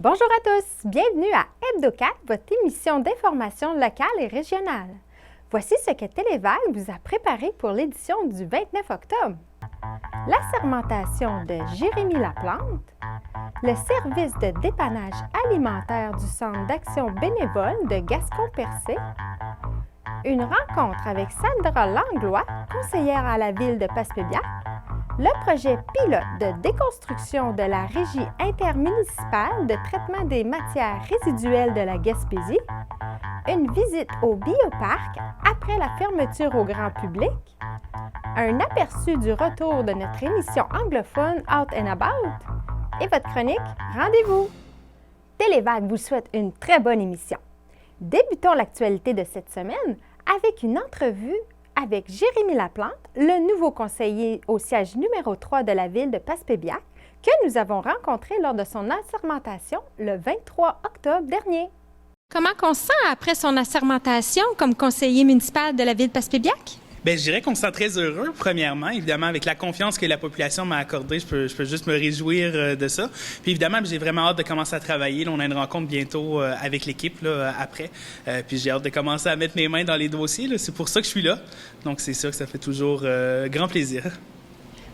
Bonjour à tous, bienvenue à Hebdo4, votre émission d'information locale et régionale. Voici ce que Télévague vous a préparé pour l'édition du 29 octobre. L'assermentation de Jérémy Laplante, le service de dépannage alimentaire du Centre d'action bénévole de Gascon-Percé, une rencontre avec Sandra Langlois, conseillère à la ville de Passepébiac, le projet pilote de déconstruction de la régie intermunicipale de traitement des matières résiduelles de la Gaspésie, une visite au bioparc après la fermeture au grand public, un aperçu du retour de notre émission anglophone Out and About et votre chronique Rendez-vous. Télévague vous souhaite une très bonne émission. Débutons l'actualité de cette semaine avec une entrevue avec Jérémy Laplante, le nouveau conseiller au siège numéro 3 de la ville de Passepébiac, que nous avons rencontré lors de son assermentation le 23 octobre dernier. Comment on se sent après son assermentation comme conseiller municipal de la ville de Passepébiac? Bien, je dirais qu'on se sent très heureux, premièrement. Évidemment, avec la confiance que la population m'a accordée, je peux juste me réjouir de ça. Puis évidemment, j'ai vraiment hâte de commencer à travailler. Là, on a une rencontre bientôt avec l'équipe là, après. Puis j'ai hâte de commencer à mettre mes mains dans les dossiers. Là. C'est pour ça que je suis là. Donc c'est sûr que ça fait toujours grand plaisir.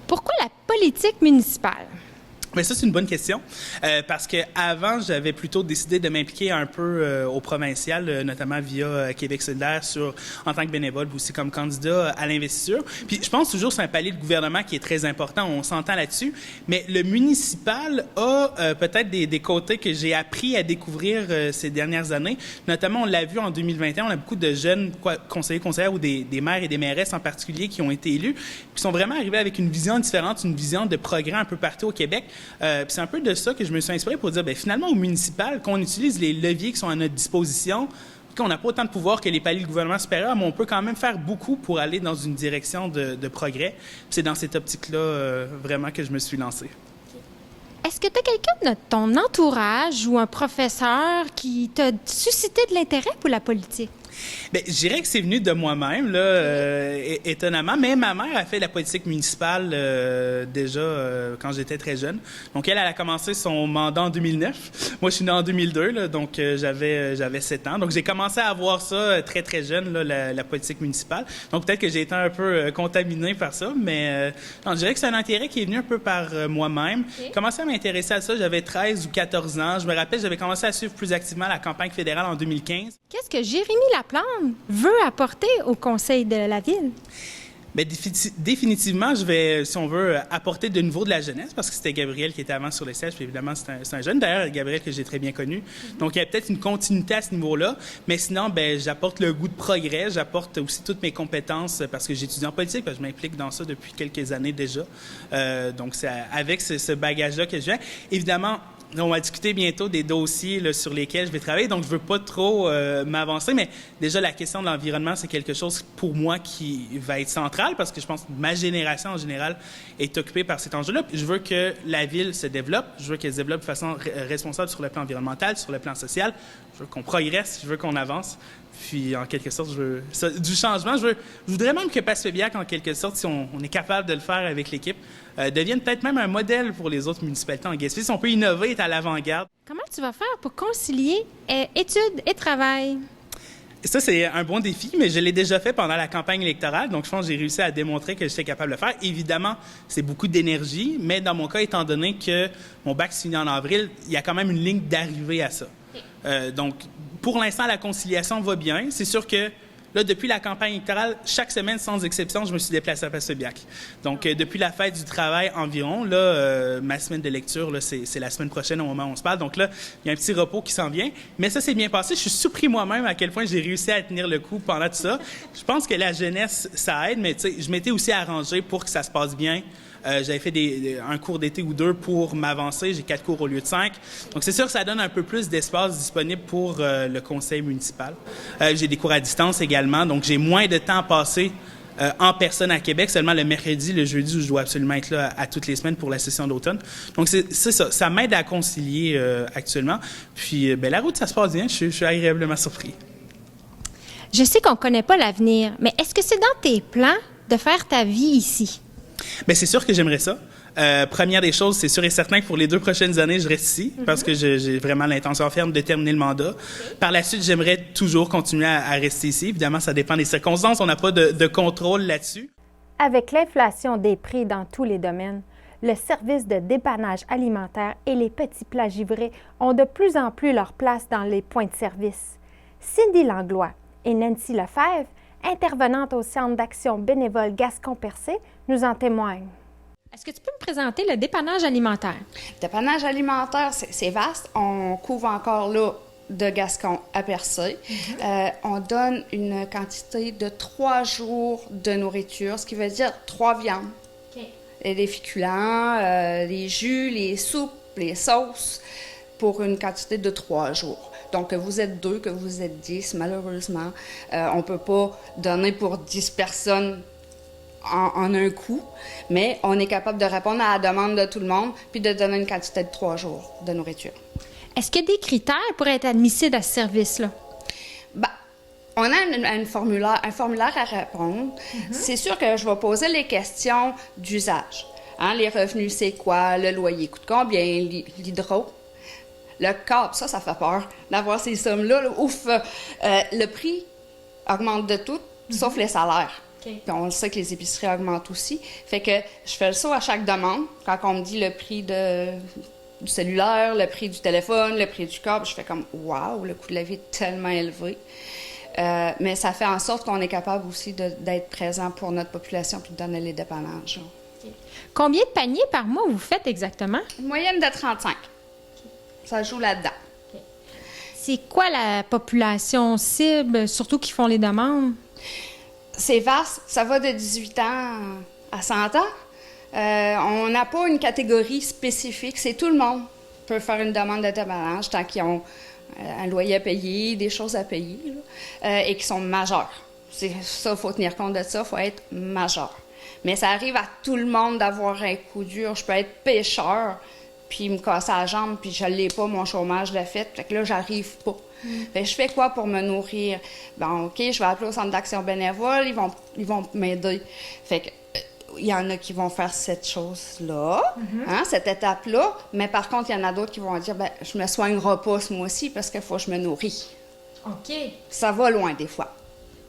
Pourquoi la politique municipale? Mais ça, c'est une bonne question, parce qu'avant, j'avais plutôt décidé de m'impliquer un peu au provincial, notamment via Québec solidaire, en tant que bénévole, puis aussi comme candidat à l'investiture. Puis je pense toujours que c'est un palier de gouvernement qui est très important, on s'entend là-dessus, mais le municipal a peut-être des côtés que j'ai appris à découvrir ces dernières années. Notamment, on l'a vu en 2021, on a beaucoup de jeunes conseillers, conseillères ou des maires et des mairesses en particulier qui ont été élus, qui sont vraiment arrivés avec une vision différente, une vision de progrès un peu partout au Québec. C'est un peu de ça que je me suis inspiré pour dire, bien, finalement, au municipal, qu'on utilise les leviers qui sont à notre disposition, qu'on n'a pas autant de pouvoir que les paliers de gouvernement supérieur, mais on peut quand même faire beaucoup pour aller dans une direction de progrès. C'est dans cette optique-là vraiment que je me suis lancé. Est-ce que tu as quelqu'un de ton entourage ou un professeur qui t'a suscité de l'intérêt pour la politique? Bien, je dirais que c'est venu de moi-même, là, étonnamment. Mais ma mère a fait la politique municipale déjà quand j'étais très jeune. Donc, elle a commencé son mandat en 2009. Moi, je suis né en 2002, là, donc j'avais 7 ans. Donc, j'ai commencé à voir ça très, très jeune, là, la politique municipale. Donc, peut-être que j'ai été un peu contaminé par ça, mais non, je dirais que c'est un intérêt qui est venu un peu par moi-même. J'ai commencé à m'intéresser à ça, j'avais 13 ou 14 ans. Je me rappelle, j'avais commencé à suivre plus activement la campagne fédérale en 2015. Qu'est-ce que Jérémy Laplante veut apporter au conseil de la ville? Bien, définitivement, je vais, si on veut, apporter de nouveau de la jeunesse, parce que c'était Gabriel qui était avant sur le siège, puis évidemment, c'est un jeune. D'ailleurs, Gabriel que j'ai très bien connu. Donc, il y a peut-être une continuité à ce niveau-là. Mais sinon, bien, j'apporte le goût de progrès, j'apporte aussi toutes mes compétences, parce que j'étudie en politique, parce que je m'implique dans ça depuis quelques années déjà. Donc, c'est avec ce bagage-là que je viens. Évidemment, on va discuter bientôt des dossiers là, sur lesquels je vais travailler, donc je ne veux pas trop m'avancer, mais déjà la question de l'environnement, c'est quelque chose pour moi qui va être central parce que je pense que ma génération en général est occupée par cet enjeu-là. Je veux que la ville se développe, je veux qu'elle se développe de façon responsable sur le plan environnemental, sur le plan social, je veux qu'on progresse, je veux qu'on avance. Puis, en quelque sorte, du changement. Je voudrais même que Passepébiac, en quelque sorte, si on est capable de le faire avec l'équipe, devienne peut-être même un modèle pour les autres municipalités en Gaspésie. Si on peut innover, être à l'avant-garde. Comment tu vas faire pour concilier études et travail? Ça, c'est un bon défi, mais je l'ai déjà fait pendant la campagne électorale. Donc, je pense que j'ai réussi à démontrer que j'étais capable de le faire. Évidemment, c'est beaucoup d'énergie, mais dans mon cas, étant donné que mon bac se finit en avril, il y a quand même une ligne d'arrivée à ça. Donc, pour l'instant, la conciliation va bien. C'est sûr que, là, depuis la campagne électorale, chaque semaine, sans exception, je me suis déplacé à Passepébiac. Donc, depuis la fête du travail environ, là, ma semaine de lecture, là, c'est la semaine prochaine au moment où on se parle. Donc là, il y a un petit repos qui s'en vient. Mais ça s'est bien passé. Je suis surpris moi-même à quel point j'ai réussi à tenir le coup pendant tout ça. Je pense que la jeunesse, ça aide, mais tu sais, je m'étais aussi arrangé pour que ça se passe bien. J'avais fait un cours d'été ou 2 pour m'avancer. J'ai 4 cours au lieu de 5. Donc, c'est sûr que ça donne un peu plus d'espace disponible pour le conseil municipal. J'ai des cours à distance également. Donc, j'ai moins de temps à passer en personne à Québec, seulement le mercredi, le jeudi, où je dois absolument être là à toutes les semaines pour la session d'automne. Donc, c'est ça. Ça m'aide à concilier actuellement. Puis, la route, ça se passe bien. Je suis agréablement surpris. Je sais qu'on ne connaît pas l'avenir, mais est-ce que c'est dans tes plans de faire ta vie ici? Bien, c'est sûr que j'aimerais ça. Première des choses, c'est sûr et certain que pour les 2 prochaines années, je reste ici parce que j'ai vraiment l'intention ferme de terminer le mandat. Par la suite, j'aimerais toujours continuer à rester ici. Évidemment, ça dépend des circonstances. On n'a pas de contrôle là-dessus. Avec l'inflation des prix dans tous les domaines, le service de dépannage alimentaire et les petits plats givrés ont de plus en plus leur place dans les points de service. Cindy Langlois et Nancy Lefebvre, intervenantes au Centre d'action bénévole Gascon-Percé, nous en témoignent. Est-ce que tu peux me présenter le dépannage alimentaire? Le dépannage alimentaire, c'est vaste. On couvre encore là de Gascon à Percé. On donne une quantité de 3 jours de nourriture, ce qui veut dire 3 viandes. Et les féculents, les jus, les soupes, les sauces, pour une quantité de 3 jours. Donc, que vous êtes 2, que vous êtes 10, malheureusement, on ne peut pas donner pour 10 personnes en un coup, mais on est capable de répondre à la demande de tout le monde puis de donner une quantité de 3 jours de nourriture. Est-ce qu'il y a des critères pour être admissible à ce service-là? On a un formulaire à répondre. C'est sûr que je vais poser les questions d'usage. Hein, les revenus, c'est quoi? Le loyer coûte combien? L'hydro? Le câble, ça fait peur d'avoir ces sommes-là. Là. Ouf! Le prix augmente de tout, sauf les salaires. Puis on le sait que les épiceries augmentent aussi. Fait que je fais le saut à chaque demande. Quand on me dit le prix du cellulaire, le prix du téléphone, le prix du câble, je fais comme « Wow, le coût de la vie est tellement élevé ». Mais ça fait en sorte qu'on est capable aussi d'être présent pour notre population puis de donner les dépannages. Combien de paniers par mois vous faites exactement? Une moyenne de 35. Ça joue là-dedans. C'est quoi la population cible, surtout qui font les demandes? C'est vaste. Ça va de 18 ans à 100 ans. On n'a pas une catégorie spécifique. C'est tout le monde peut faire une demande de dépannage tant qu'ils ont un loyer à payer, des choses à payer, là, et qui sont majeurs. C'est ça, il faut tenir compte de ça, il faut être majeur. Mais ça arrive à tout le monde d'avoir un coup dur. Je peux être pêcheur, puis me casser la jambe, puis je ne l'ai pas, mon chômage l'a fait, fait que là, j'arrive pas. Fait que je fais quoi pour me nourrir? Bon, OK, je vais appeler au Centre d'action bénévole, ils vont m'aider. Fait que il y en a qui vont faire cette chose-là, cette étape-là, mais par contre, il y en a d'autres qui vont dire, je me soignerai pas ce mois-ci parce qu'il faut que je me nourris. OK. Ça va loin des fois.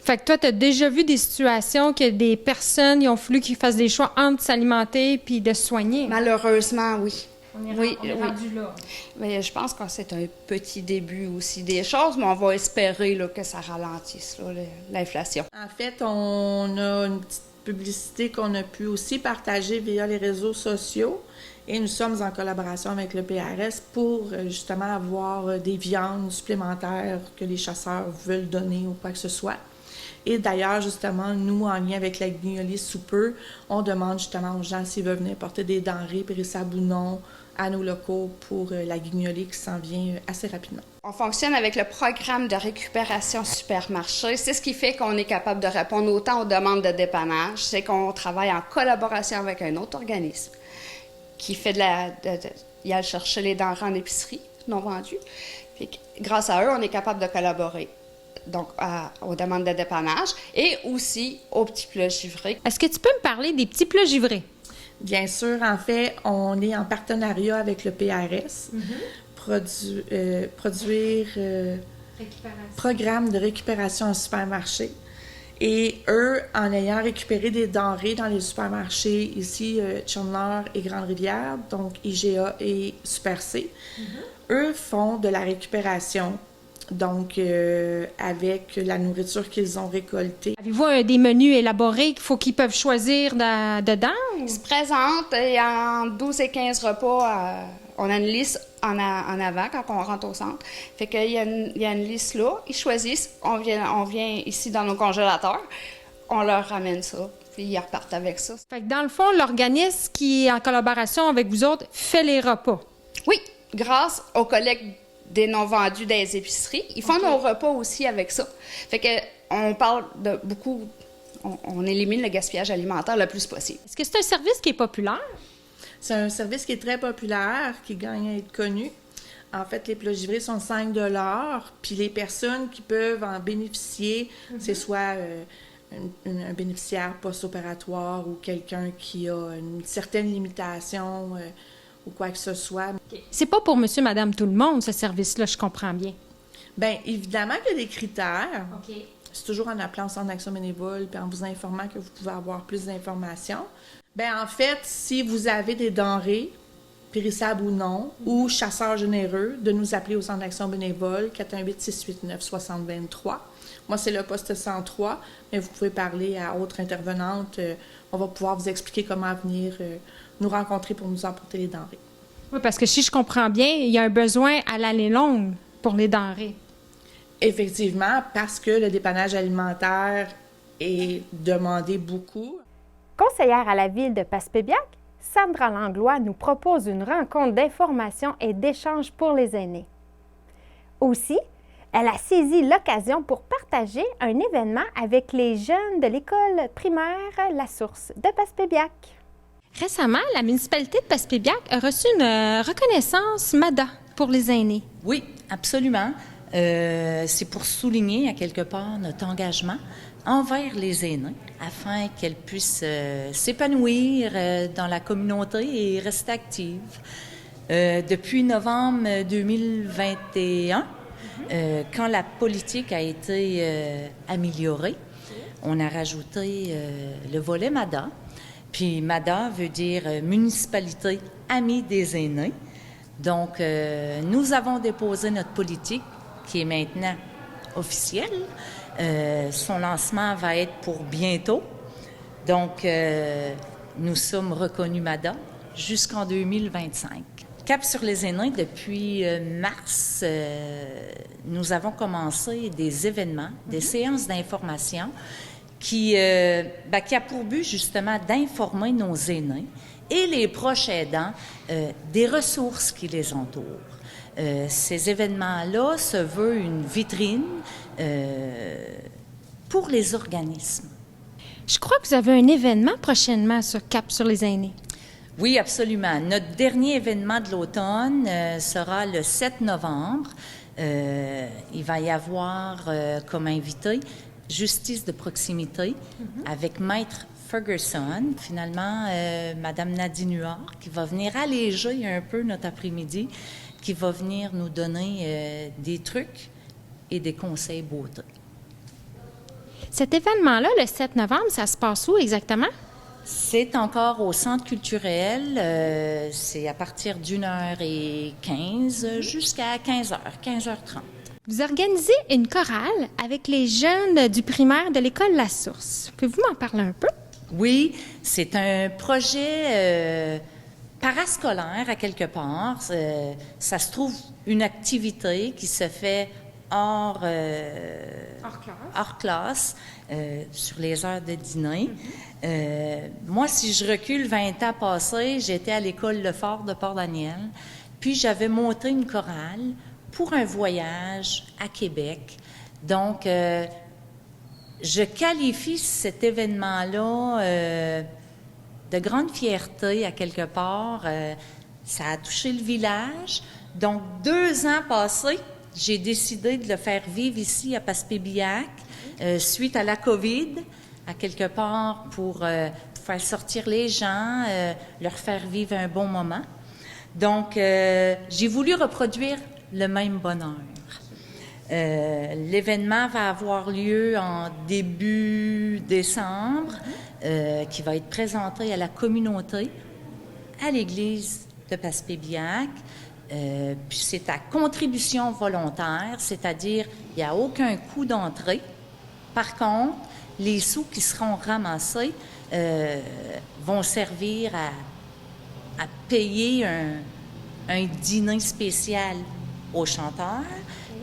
Fait que toi, tu as déjà vu des situations que des personnes ils ont fallu qu'ils fassent des choix entre s'alimenter puis de se soigner? Malheureusement, oui. On est rendu là. Mais je pense que c'est un petit début aussi des choses, mais on va espérer là, que ça ralentisse là, l'inflation. En fait, on a une petite publicité qu'on a pu aussi partager via les réseaux sociaux et nous sommes en collaboration avec le PRS pour justement avoir des viandes supplémentaires que les chasseurs veulent donner ou quoi que ce soit. Et d'ailleurs, justement, nous, en lien avec la Guignolée sous peu, on demande justement aux gens s'ils veulent venir porter des denrées périssables ou non à nos locaux pour la Guignolée qui s'en vient assez rapidement. On fonctionne avec le programme de récupération supermarché. C'est ce qui fait qu'on est capable de répondre autant aux demandes de dépannage. C'est qu'on travaille en collaboration avec un autre organisme qui fait il a cherché les denrées en épicerie non vendues. Puis, grâce à eux, on est capable de collaborer. Donc, aux demandes de dépannage et aussi aux petits plats givrés. Est-ce que tu peux me parler des petits plats givrés? Bien sûr, en fait, on est en partenariat avec le PRS, programme de récupération en supermarché. Et eux, en ayant récupéré des denrées dans les supermarchés ici, Chandler et Grande-Rivière, donc IGA et Super C, eux font de la récupération. Donc, avec la nourriture qu'ils ont récoltée. Avez-vous des menus élaborés qu'ils peuvent choisir dedans? Ils se présentent et en 12 et 15 repas, on a une liste en avant quand on rentre au centre. Fait qu'il y a une liste là, ils choisissent, on vient ici dans nos congélateurs, on leur ramène ça, puis ils repartent avec ça. Fait que dans le fond, l'organisme qui est en collaboration avec vous autres fait les repas? Oui, grâce aux collègues des non-vendus des épiceries. Ils font nos repas aussi avec ça. Fait que on parle de beaucoup... On élimine le gaspillage alimentaire le plus possible. Est-ce que c'est un service qui est populaire? C'est un service qui est très populaire, qui gagne à être connu. En fait, les plats givrés sont 5 $, puis les personnes qui peuvent en bénéficier, c'est soit un bénéficiaire post-opératoire ou quelqu'un qui a une certaine limitation ou quoi que ce soit. C'est pas pour monsieur, madame, tout le monde, ce service-là, je comprends bien. Bien, évidemment qu'il y a des critères. OK. C'est toujours en appelant au Centre d'action bénévole puis en vous informant que vous pouvez avoir plus d'informations. Bien, en fait, si vous avez des denrées, périssables ou non, ou chasseurs généreux, de nous appeler au Centre d'action bénévole, 418-689-6023. Moi, c'est le poste 103, mais vous pouvez parler à autre intervenante. On va pouvoir vous expliquer comment venir nous rencontrer pour nous apporter les denrées. Oui, parce que si je comprends bien, il y a un besoin à l'année longue pour les denrées. Effectivement, parce que le dépannage alimentaire est demandé beaucoup. Conseillère à la ville de Passepébiac, Sandra Langlois nous propose une rencontre d'information et d'échange pour les aînés. Aussi, elle a saisi l'occasion pour partager un événement avec les jeunes de l'école primaire La Source de Passepébiac. Récemment, la municipalité de Passepébiac a reçu une reconnaissance MADA pour les aînés. Oui, absolument. C'est pour souligner à quelque part notre engagement envers les aînés afin qu'elles puissent s'épanouir dans la communauté et rester actives. Depuis novembre 2021, quand la politique a été améliorée, on a rajouté le volet MADA. Puis MADA veut dire Municipalité Amie des aînés. Donc, nous avons déposé notre politique qui est maintenant officielle. Son lancement va être pour bientôt. Donc, nous sommes reconnus MADA jusqu'en 2025. Cap sur les aînés, depuis mars, nous avons commencé des événements, des séances d'information qui a pour but justement d'informer nos aînés et les proches aidants des ressources qui les entourent. Ces événements-là se veulent une vitrine pour les organismes. Je crois que vous avez un événement prochainement sur Cap sur les aînés. Oui, absolument. Notre dernier événement de l'automne sera le 7 novembre. Il va y avoir comme invité Justice de proximité avec Maître Ferguson. Finalement, Madame Nadine Huard qui va venir alléger un peu notre après-midi, qui va venir nous donner des trucs et des conseils beauté. Cet événement-là, le 7 novembre, ça se passe où exactement? C'est encore au Centre culturel. C'est à partir d'1h15 jusqu'à 15h, 15h30. Vous organisez une chorale avec les jeunes du primaire de l'école La Source. Pouvez-vous m'en parler un peu? Oui, c'est un projet parascolaire à quelque part. Ça se trouve une activité qui se fait hors classe, sur les heures de dîner. Moi, si je recule 20 ans passés, j'étais à l'école Lefort de Port-Daniel, puis j'avais monté une chorale pour un voyage à Québec. Donc, je qualifie cet événement-là de grande fierté à quelque part. Ça a touché le village. Donc, 2 ans passés, j'ai décidé de le faire vivre ici à Passepébiac suite à la COVID, à quelque part pour faire sortir les gens, leur faire vivre un bon moment. Donc, j'ai voulu reproduire le même bonheur. L'événement va avoir lieu en début décembre, qui va être présenté à la communauté, à l'église de Passepébiac. Puis c'est à contribution volontaire, c'est-à-dire il n'y a aucun coût d'entrée. Par contre, les sous qui seront ramassés vont servir à payer un dîner spécial aux chanteurs,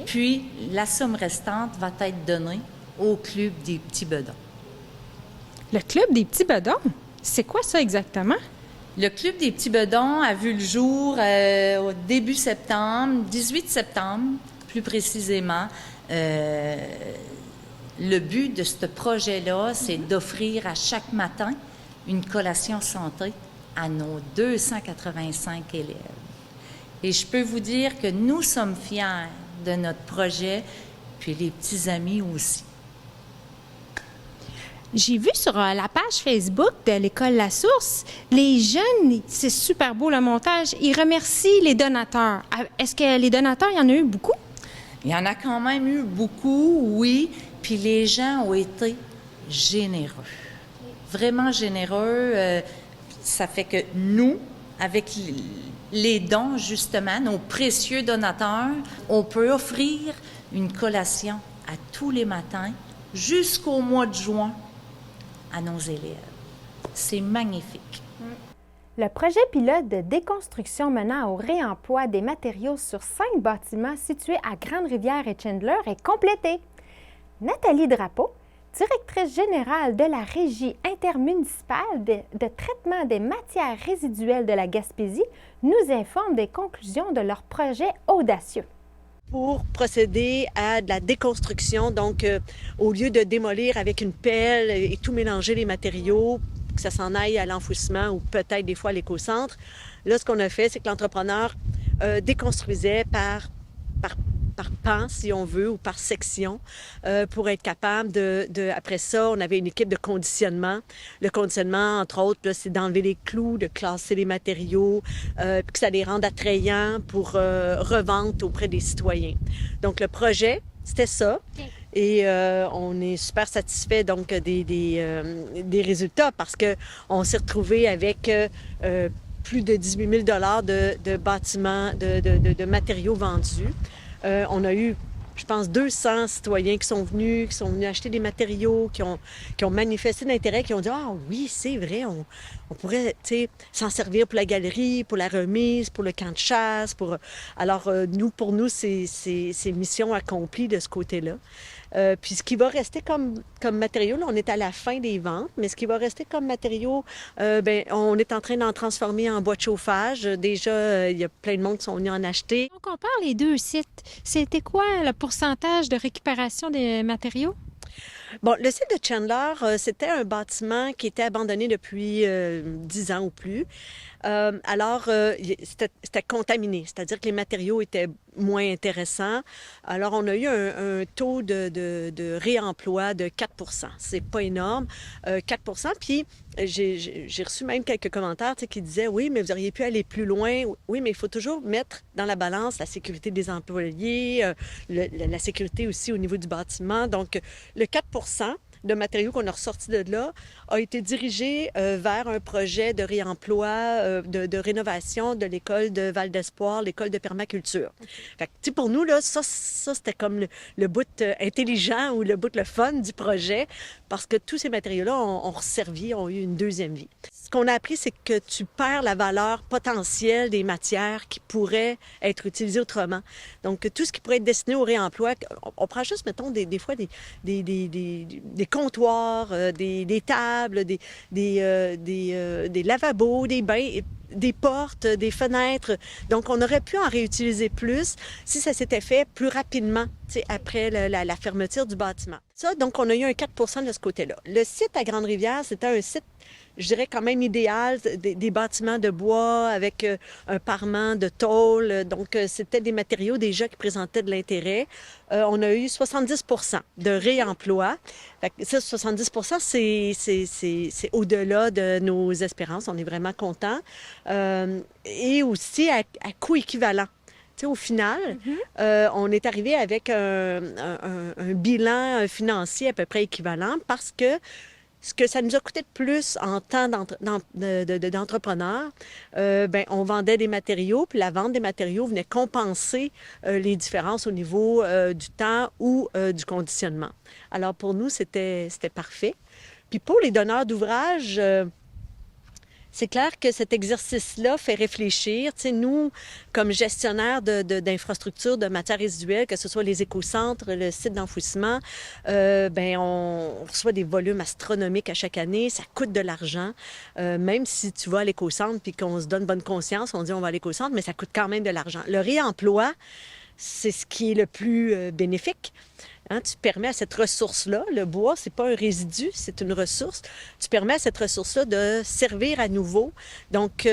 puis la somme restante va être donnée au Club des Petits Bedons. Le Club des Petits Bedons? C'est quoi ça exactement? Le Club des Petits Bedons a vu le jour au début septembre, 18 septembre, plus précisément. Le but de ce projet-là, c'est d'offrir à chaque matin une collation santé à nos 285 élèves. Et je peux vous dire que nous sommes fiers de notre projet, puis les petits amis aussi. J'ai vu sur la page Facebook de l'école La Source, les jeunes, c'est super beau le montage, ils remercient les donateurs. Est-ce que les donateurs, il y en a eu beaucoup? Il y en a quand même eu beaucoup, oui. Puis les gens ont été généreux. Vraiment généreux. Ça fait que nous, avec les dons, justement, nos précieux donateurs, on peut offrir une collation à tous les matins jusqu'au mois de juin à nos élèves. C'est magnifique. Le projet pilote de déconstruction menant au réemploi des matériaux sur 5 bâtiments situés à Grande-Rivière et Chandler est complété. Nathalie Drapeau, directrice générale de la Régie intermunicipale de traitement des matières résiduelles de la Gaspésie, nous informe des conclusions de leur projet audacieux. Pour procéder à de la déconstruction, donc au lieu de démolir avec une pelle et tout mélanger les matériaux, que ça s'en aille à l'enfouissement ou peut-être des fois à l'écocentre, là, ce qu'on a fait, c'est que l'entrepreneur déconstruisait par pan, si on veut, ou par section, pour être capable après ça, on avait une équipe de conditionnement. Le conditionnement, entre autres, là, c'est d'enlever les clous, de classer les matériaux, puis que ça les rende attrayants pour revente auprès des citoyens. Donc, le projet, c'était ça. Et on est super satisfait donc des résultats parce qu'on s'est retrouvé avec plus de 18 000 $ de bâtiments, de matériaux vendus. On a eu, je pense, 200 citoyens qui sont venus acheter des matériaux, qui ont manifesté l'intérêt, qui ont dit « Ah oui, c'est vrai, on pourrait s'en servir pour la galerie, pour la remise, pour le camp de chasse. » Alors, pour nous, c'est mission accomplie de ce côté-là. Puis ce qui va rester comme matériau, là, on est à la fin des ventes, mais ce qui va rester comme matériau, on est en train d'en transformer en bois de chauffage. Déjà, il y a plein de monde qui sont venus en acheter. On compare les deux sites. C'était quoi le pourcentage de récupération des matériaux? Bon, le site de Chandler, c'était un bâtiment qui était abandonné depuis 10 ans ou plus. Alors, c'était contaminé, c'est-à-dire que les matériaux étaient moins intéressants. Alors, on a eu un taux de réemploi de 4 %. C'est pas énorme, 4 %. Puis, j'ai reçu même quelques commentaires qui disaient « Oui, mais vous auriez pu aller plus loin. Oui, mais il faut toujours mettre dans la balance la sécurité des employés, la sécurité aussi au niveau du bâtiment. » Donc, le 4 % de matériaux qu'on a ressortis de là a été dirigé vers un projet de réemploi, de rénovation de l'école de Val d'Espoir, l'école de permaculture. Fait que, pour nous, là, ça c'était comme le bout intelligent ou le bout le fun du projet, parce que tous ces matériaux-là ont resservi, ont eu une deuxième vie. Ce qu'on a appris, c'est que tu perds la valeur potentielle des matières qui pourraient être utilisées autrement. Donc, tout ce qui pourrait être destiné au réemploi, on prend juste, mettons, des fois des comptoirs, des tables, des lavabos, des bains, des portes, des fenêtres. Donc, on aurait pu en réutiliser plus si ça s'était fait plus rapidement, après la fermeture du bâtiment. Ça, donc, on a eu un 4 % de ce côté-là. Le site à Grande-Rivière, c'était un site, je dirais, quand même idéal, des bâtiments de bois avec un parement de tôle. Donc, c'était des matériaux déjà qui présentaient de l'intérêt. On a eu 70 % de réemploi. Fait que ça, 70 % c'est au-delà de nos espérances. On est vraiment contents. Et aussi à coût équivalent. Au final, on est arrivé avec un bilan financier à peu près équivalent parce que ce que ça nous a coûté de plus en temps d'entrepreneur, on vendait des matériaux, puis la vente des matériaux venait compenser les différences au niveau du temps ou du conditionnement. Alors pour nous, c'était parfait. Puis pour les donneurs d'ouvrages, c'est clair que cet exercice-là fait réfléchir. Nous, comme gestionnaires d'infrastructures de matières résiduelles, que ce soit les écocentres, le site d'enfouissement, on reçoit des volumes astronomiques à chaque année. Ça coûte de l'argent. Même si tu vas à l'écocentre puis qu'on se donne bonne conscience, on dit on va à l'écocentre, mais ça coûte quand même de l'argent. Le réemploi, c'est ce qui est le plus bénéfique. Tu permets à cette ressource-là, le bois, c'est pas un résidu, c'est une ressource. Tu permets à cette ressource-là de servir à nouveau. Donc,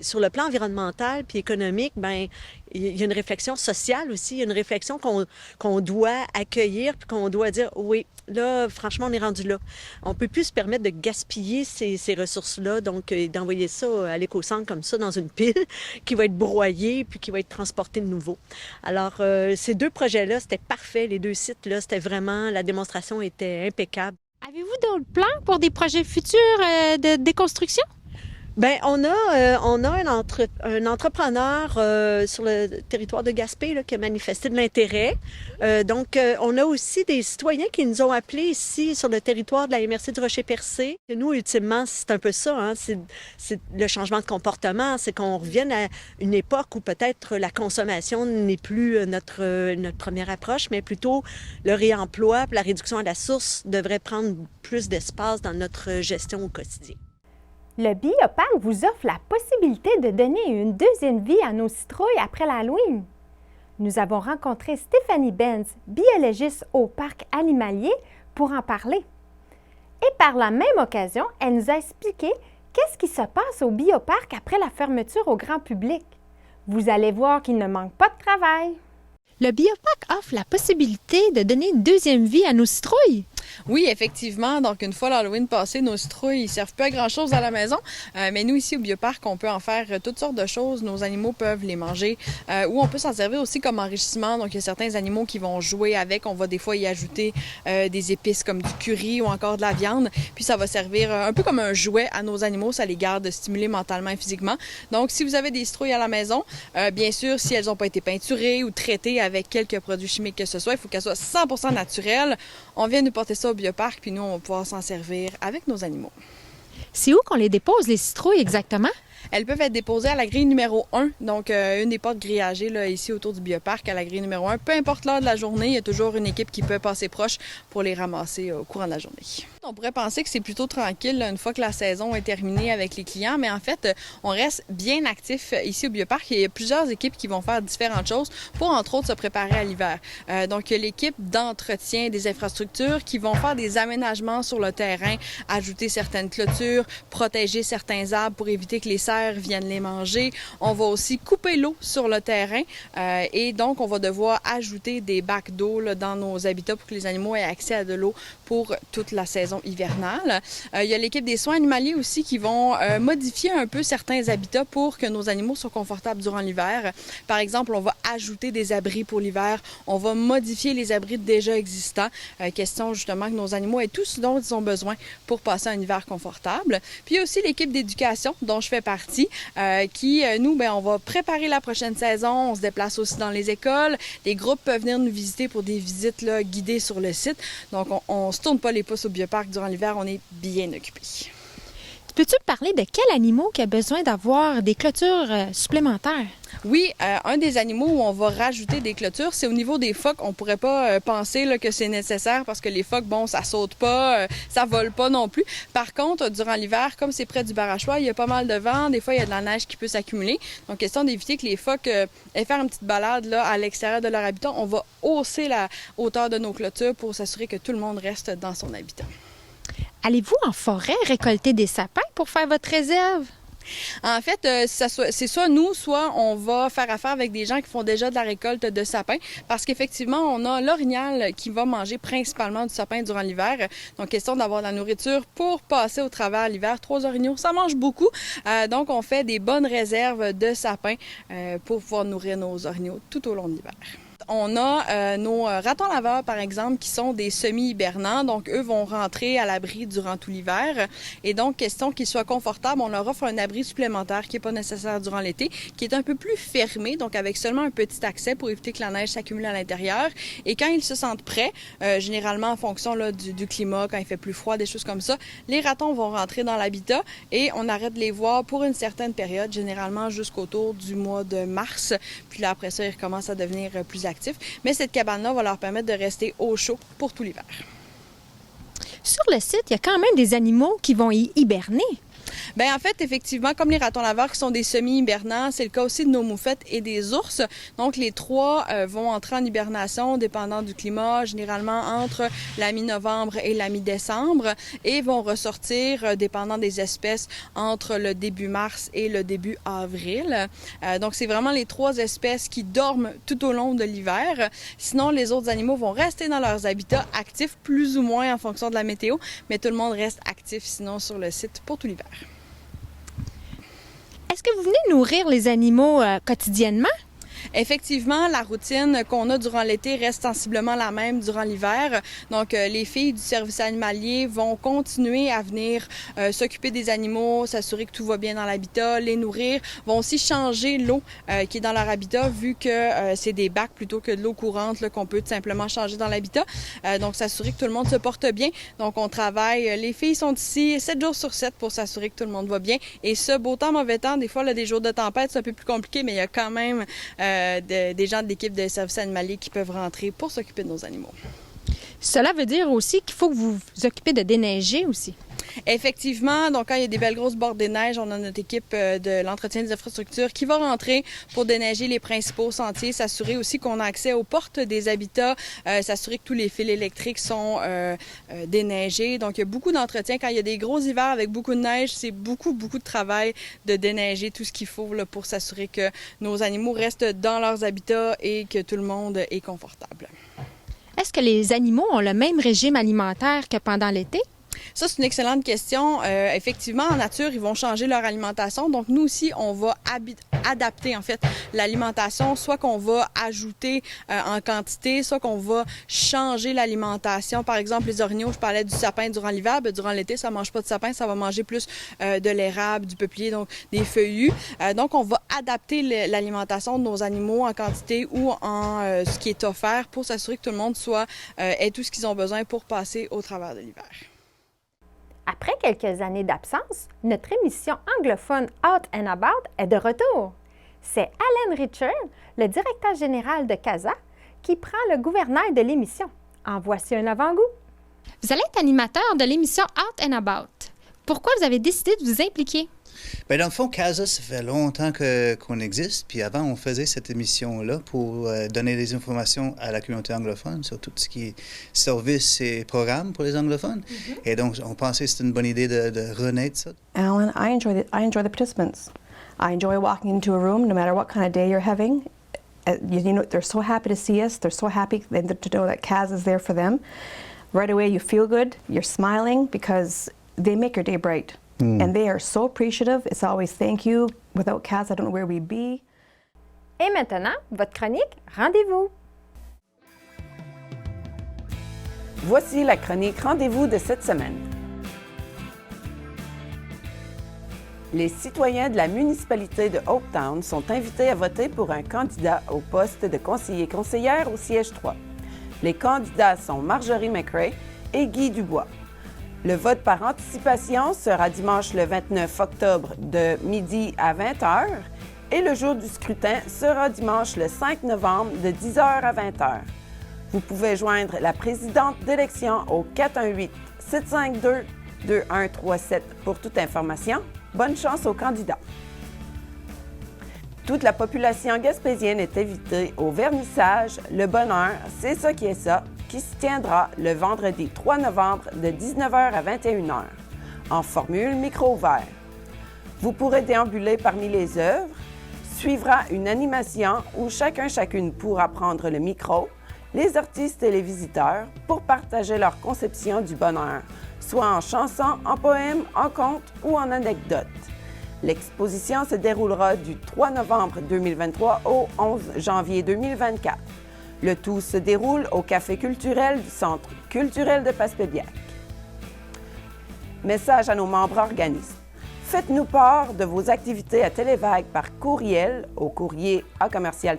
sur le plan environnemental puis économique, ben il y a une réflexion sociale aussi, il y a une réflexion qu'on doit accueillir puis qu'on doit dire oui, là franchement on est rendu là. On peut plus se permettre de gaspiller ces ressources-là, donc d'envoyer ça à l'éco-centre comme ça dans une pile qui va être broyée puis qui va être transportée de nouveau. Alors ces deux projets-là, c'était parfait, les deux sites-là, c'était vraiment, la démonstration était impeccable. Avez-vous d'autres plans pour des projets futurs de déconstruction? Bien, on a un entrepreneur sur le territoire de Gaspé là, qui a manifesté de l'intérêt. Donc, on a aussi des citoyens qui nous ont appelés ici sur le territoire de la MRC du Rocher-Percé. Et nous, ultimement, c'est un peu ça, hein, c'est le changement de comportement, c'est qu'on revienne à une époque où peut-être la consommation n'est plus notre première approche, mais plutôt le réemploi, la réduction à la source devrait prendre plus d'espace dans notre gestion au quotidien. Le Bioparc vous offre la possibilité de donner une deuxième vie à nos citrouilles après l'Halloween. Nous avons rencontré Stéphanie Benz, biologiste au parc animalier, pour en parler. Et par la même occasion, elle nous a expliqué qu'est-ce qui se passe au Bioparc après la fermeture au grand public. Vous allez voir qu'il ne manque pas de travail. Le Bioparc offre la possibilité de donner une deuxième vie à nos citrouilles. Oui, effectivement. Donc, une fois l'Halloween passé, nos citrouilles, ils servent plus à grand-chose à la maison. Mais nous, ici, au Bioparc, on peut en faire toutes sortes de choses. Nos animaux peuvent les manger. Ou on peut s'en servir aussi comme enrichissement. Donc, il y a certains animaux qui vont jouer avec. On va des fois y ajouter des épices comme du curry ou encore de la viande. Puis, ça va servir un peu comme un jouet à nos animaux. Ça les garde stimulés mentalement et physiquement. Donc, si vous avez des citrouilles à la maison, bien sûr, si elles n'ont pas été peinturées ou traitées avec quelques produits chimiques que ce soit, il faut qu'elles soient 100% naturelles. On vient nous porter ça au Bioparc, puis nous, on va pouvoir s'en servir avec nos animaux. C'est où qu'on les dépose, les citrouilles, exactement? Elles peuvent être déposées à la grille numéro 1, donc une des portes grillagées là, ici autour du Bioparc, à la grille numéro 1. Peu importe l'heure de la journée, il y a toujours une équipe qui peut passer proche pour les ramasser au courant de la journée. On pourrait penser que c'est plutôt tranquille là, une fois que la saison est terminée avec les clients, mais en fait, on reste bien actif ici au Bioparc. Il y a plusieurs équipes qui vont faire différentes choses pour, entre autres, se préparer à l'hiver. Donc, il y a l'équipe d'entretien des infrastructures qui vont faire des aménagements sur le terrain, ajouter certaines clôtures, protéger certains arbres pour éviter que les cerfs viennent les manger. On va aussi couper l'eau sur le terrain et donc, on va devoir ajouter des bacs d'eau là, dans nos habitats pour que les animaux aient accès à de l'eau pour toute la saison hivernale. Il y a l'équipe des soins animaliers aussi qui vont modifier un peu certains habitats pour que nos animaux soient confortables durant l'hiver. Par exemple, on va ajouter des abris pour l'hiver. On va modifier les abris déjà existants. Question justement que nos animaux aient tout ce dont ils ont besoin pour passer un hiver confortable. Puis il y a aussi l'équipe d'éducation dont je fais partie qui, nous, on va préparer la prochaine saison. On se déplace aussi dans les écoles. Les groupes peuvent venir nous visiter pour des visites là, guidées sur le site. Donc, on se tourne pas les pouces au Bioparc durant l'hiver, on est bien occupé. Peux-tu me parler de quel animal qui a besoin d'avoir des clôtures supplémentaires? Oui, un des animaux où on va rajouter des clôtures, c'est au niveau des phoques. On pourrait pas penser là, que c'est nécessaire parce que les phoques, ça saute pas, ça vole pas non plus. Par contre, durant l'hiver, comme c'est près du Barachois, il y a pas mal de vent. Des fois, il y a de la neige qui peut s'accumuler. Donc, question d'éviter que les phoques aient faire une petite balade là, à l'extérieur de leur habitat. On va hausser la hauteur de nos clôtures pour s'assurer que tout le monde reste dans son habitat. Allez-vous en forêt récolter des sapins pour faire votre réserve? En fait, c'est soit nous, soit on va faire affaire avec des gens qui font déjà de la récolte de sapins parce qu'effectivement, on a l'orignal qui va manger principalement du sapin durant l'hiver. Donc, question d'avoir de la nourriture pour passer au travers l'hiver. 3 orignaux, ça mange beaucoup. Donc, on fait des bonnes réserves de sapins pour pouvoir nourrir nos orignaux tout au long de l'hiver. On a nos ratons laveurs, par exemple, qui sont des semi-hibernants. Donc, eux vont rentrer à l'abri durant tout l'hiver. Et donc, question qu'ils soient confortables, on leur offre un abri supplémentaire qui n'est pas nécessaire durant l'été, qui est un peu plus fermé, donc avec seulement un petit accès pour éviter que la neige s'accumule à l'intérieur. Et quand ils se sentent prêts, généralement en fonction là, du climat, quand il fait plus froid, des choses comme ça, les ratons vont rentrer dans l'habitat et on arrête de les voir pour une certaine période, généralement jusqu'autour du mois de mars. Puis là, après ça, ils recommencent à devenir plus actifs. Mais cette cabane-là va leur permettre de rester au chaud pour tout l'hiver. Sur le site, il y a quand même des animaux qui vont y hiberner. Bien, en fait, effectivement, comme les ratons laveurs qui sont des semi-hibernants, c'est le cas aussi de nos moufettes et des ours. Donc, les trois vont entrer en hibernation dépendant du climat, généralement entre la mi-novembre et la mi-décembre, et vont ressortir, dépendant des espèces, entre le début mars et le début avril. Donc, c'est vraiment les trois espèces qui dorment tout au long de l'hiver. Sinon, les autres animaux vont rester dans leurs habitats actifs, plus ou moins en fonction de la météo, mais tout le monde reste actif sinon sur le site pour tout l'hiver. Est-ce que vous venez nourrir les animaux quotidiennement? Effectivement, la routine qu'on a durant l'été reste sensiblement la même durant l'hiver. Donc, les filles du service animalier vont continuer à venir s'occuper des animaux, s'assurer que tout va bien dans l'habitat, les nourrir, vont aussi changer l'eau qui est dans leur habitat vu que c'est des bacs plutôt que de l'eau courante là, qu'on peut tout simplement changer dans l'habitat. Donc, s'assurer que tout le monde se porte bien. Donc, on travaille. Les filles sont ici 7 jours sur 7 pour s'assurer que tout le monde va bien. Et ce beau temps, mauvais temps, des fois, là, des jours de tempête, c'est un peu plus compliqué, mais il y a quand même des gens de l'équipe de services animaliers qui peuvent rentrer pour s'occuper de nos animaux. Cela veut dire aussi qu'il faut que vous vous occupez de déneiger aussi. Effectivement, donc quand il y a des belles grosses bordes de neige, on a notre équipe de l'entretien des infrastructures qui va rentrer pour déneiger les principaux sentiers, s'assurer aussi qu'on a accès aux portes des habitats, s'assurer que tous les fils électriques sont déneigés. Donc il y a beaucoup d'entretien. Quand il y a des gros hivers avec beaucoup de neige, c'est beaucoup de travail de déneiger tout ce qu'il faut là, pour s'assurer que nos animaux restent dans leurs habitats et que tout le monde est confortable. Est-ce que les animaux ont le même régime alimentaire que pendant l'été? Ça, c'est une excellente question. Effectivement, en nature, ils vont changer leur alimentation. Donc, nous aussi, on va adapter, en fait, l'alimentation, soit qu'on va ajouter en quantité, soit qu'on va changer l'alimentation. Par exemple, les orignaux, je parlais du sapin durant l'hiver. Bien, durant l'été, ça ne mange pas de sapin, ça va manger plus de l'érable, du peuplier, donc des feuillus. Donc, on va adapter l'alimentation de nos animaux en quantité ou en ce qui est offert pour s'assurer que tout le monde ait tout ce qu'ils ont besoin pour passer au travers de l'hiver. Après quelques années d'absence, notre émission anglophone Out and About est de retour. C'est Alan Richard, le directeur général de CASA, qui prend le gouvernail de l'émission. En voici un avant-goût. Vous allez être animateur de l'émission Out and About. Pourquoi vous avez décidé de vous impliquer? Bien, dans le fond, CASA, ça fait longtemps qu'on existe. Puis avant, on faisait cette émission-là pour donner des informations à la communauté anglophone sur tout ce qui est services et programmes pour les anglophones. Et donc, on pensait que c'était une bonne idée de renaître ça. Alan, I enjoy the participants. I enjoy walking into a room, no matter what kind of day you're having. You know, they're so happy to see us. They're so happy to know that CASA is there for them. Right away, you feel good. You're smiling because they make your day bright. And they are so appreciative. It's always thank you. Without CASA, I don't know where we'd be. Et maintenant, votre chronique Rendez-vous. Voici la chronique Rendez-vous de cette semaine. Les citoyens de la municipalité de Hopetown sont invités à voter pour un candidat au poste de conseiller-conseillère au siège 3. Les candidats sont Marjorie McRae et Guy Dubois. Le vote par anticipation sera dimanche le 29 octobre de midi à 20h et le jour du scrutin sera dimanche le 5 novembre de 10h à 20h. Vous pouvez joindre la présidente d'élection au 418-752-2137 pour toute information. Bonne chance aux candidats. Toute la population gaspésienne est invitée au vernissage Le Bonheur, c'est ça qui est ça, qui se tiendra le vendredi 3 novembre de 19h à 21h, en formule micro ouvert. Vous pourrez déambuler parmi les œuvres, suivra une animation où chacune pourra prendre le micro, les artistes et les visiteurs, pour partager leur conception du bonheur, soit en chansons, en poèmes, en contes ou en anecdotes. L'exposition se déroulera du 3 novembre 2023 au 11 janvier 2024. Le tout se déroule au Café culturel du Centre culturel de Passepébiac. Message à nos membres organismes. Faites-nous part de vos activités à Télévague par courriel au courrier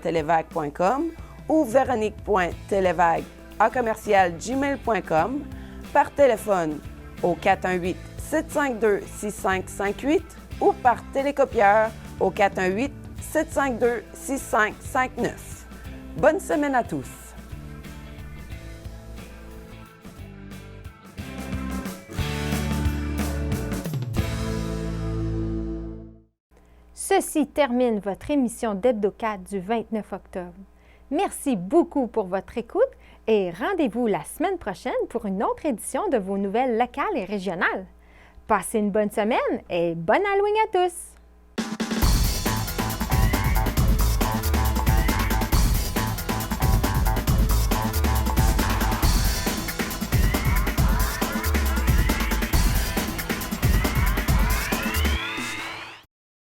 @télévague.com ou véronique.televague@gmail.com, par téléphone au 418-752-6558 ou par télécopieur au 418-752-6559. Bonne semaine à tous! Ceci termine votre émission d'Hebdo4 du 29 octobre. Merci beaucoup pour votre écoute et rendez-vous la semaine prochaine pour une autre édition de vos nouvelles locales et régionales. Passez une bonne semaine et bonne Halloween à tous!